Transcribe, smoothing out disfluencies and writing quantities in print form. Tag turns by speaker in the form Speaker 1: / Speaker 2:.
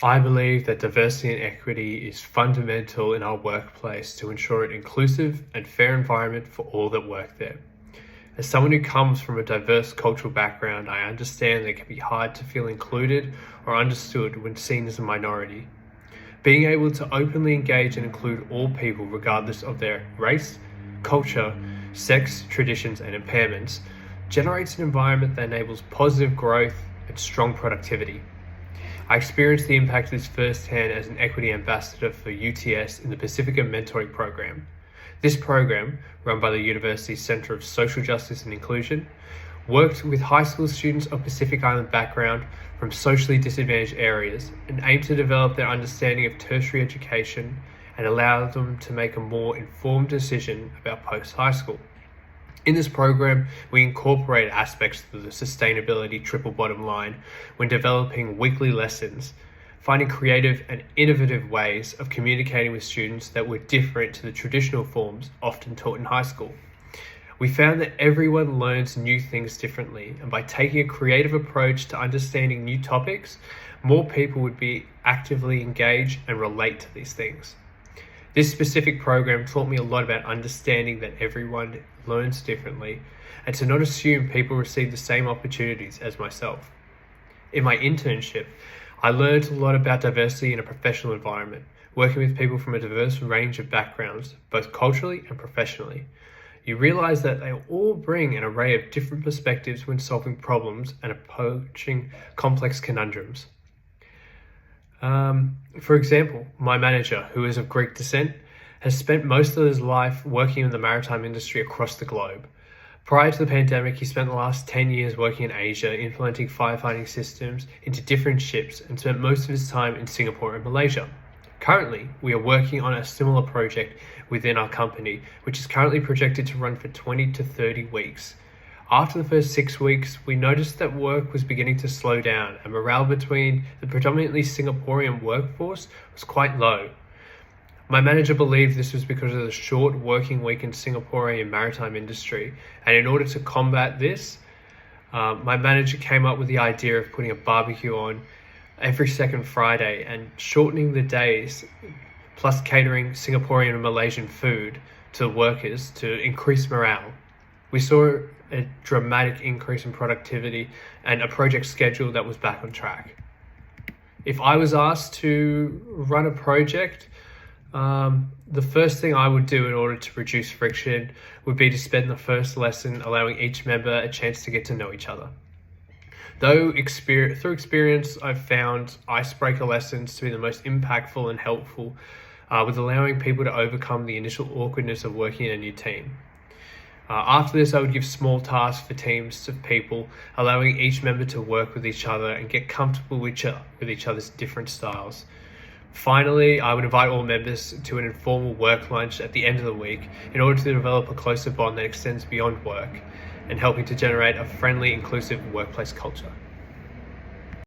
Speaker 1: I believe that diversity and equity is fundamental in our workplace to ensure an inclusive and fair environment for all that work there. As someone who comes from a diverse cultural background, I understand that it can be hard to feel included or understood when seen as a minority. Being able to openly engage and include all people regardless of their race, culture, sex, traditions, and impairments generates an environment that enables positive growth and strong productivity. I experienced the impact of this firsthand as an equity ambassador for UTS in the Pacifica Mentoring Program. This program, run by the University's Centre of Social Justice and Inclusion, worked with high school students of Pacific Island background from socially disadvantaged areas and aimed to develop their understanding of tertiary education and allow them to make a more informed decision about post-high school. In this program, we incorporate aspects of the sustainability triple bottom line when developing weekly lessons, finding creative and innovative ways of communicating with students that were different to the traditional forms often taught in high school. We found that everyone learns new things differently, and by taking a creative approach to understanding new topics, more people would be actively engaged and relate to these things. This specific program taught me a lot about understanding that everyone learns differently and to not assume people receive the same opportunities as myself. In my internship, I learned a lot about diversity in a professional environment, working with people from a diverse range of backgrounds, both culturally and professionally. You realize that they all bring an array of different perspectives when solving problems and approaching complex conundrums. For example, my manager, who is of Greek descent, has spent most of his life working in the maritime industry across the globe. Prior to the pandemic, he spent the last 10 years working in Asia, implementing firefighting systems into different ships, and spent most of his time in Singapore and Malaysia. Currently, we are working on a similar project within our company, which is currently projected to run for 20 to 30 weeks. After the first 6 weeks, we noticed that work was beginning to slow down and morale between the predominantly Singaporean workforce was quite low. My manager believed this was because of the short working week in Singaporean maritime industry, and in order to combat this, my manager came up with the idea of putting a barbecue on every second Friday and shortening the days, plus catering Singaporean and Malaysian food to the workers to increase morale. We saw a dramatic increase in productivity and a project schedule that was back on track. If I was asked to run a project, the first thing I would do in order to reduce friction would be to spend the first lesson allowing each member a chance to get to know each other. Through experience, I've found icebreaker lessons to be the most impactful and helpful, with allowing people to overcome the initial awkwardness of working in a new team. After this, I would give small tasks for teams of people, allowing each member to work with each other and get comfortable with each other's different styles. Finally, I would invite all members to an informal work lunch at the end of the week in order to develop a closer bond that extends beyond work and helping to generate a friendly, inclusive workplace culture.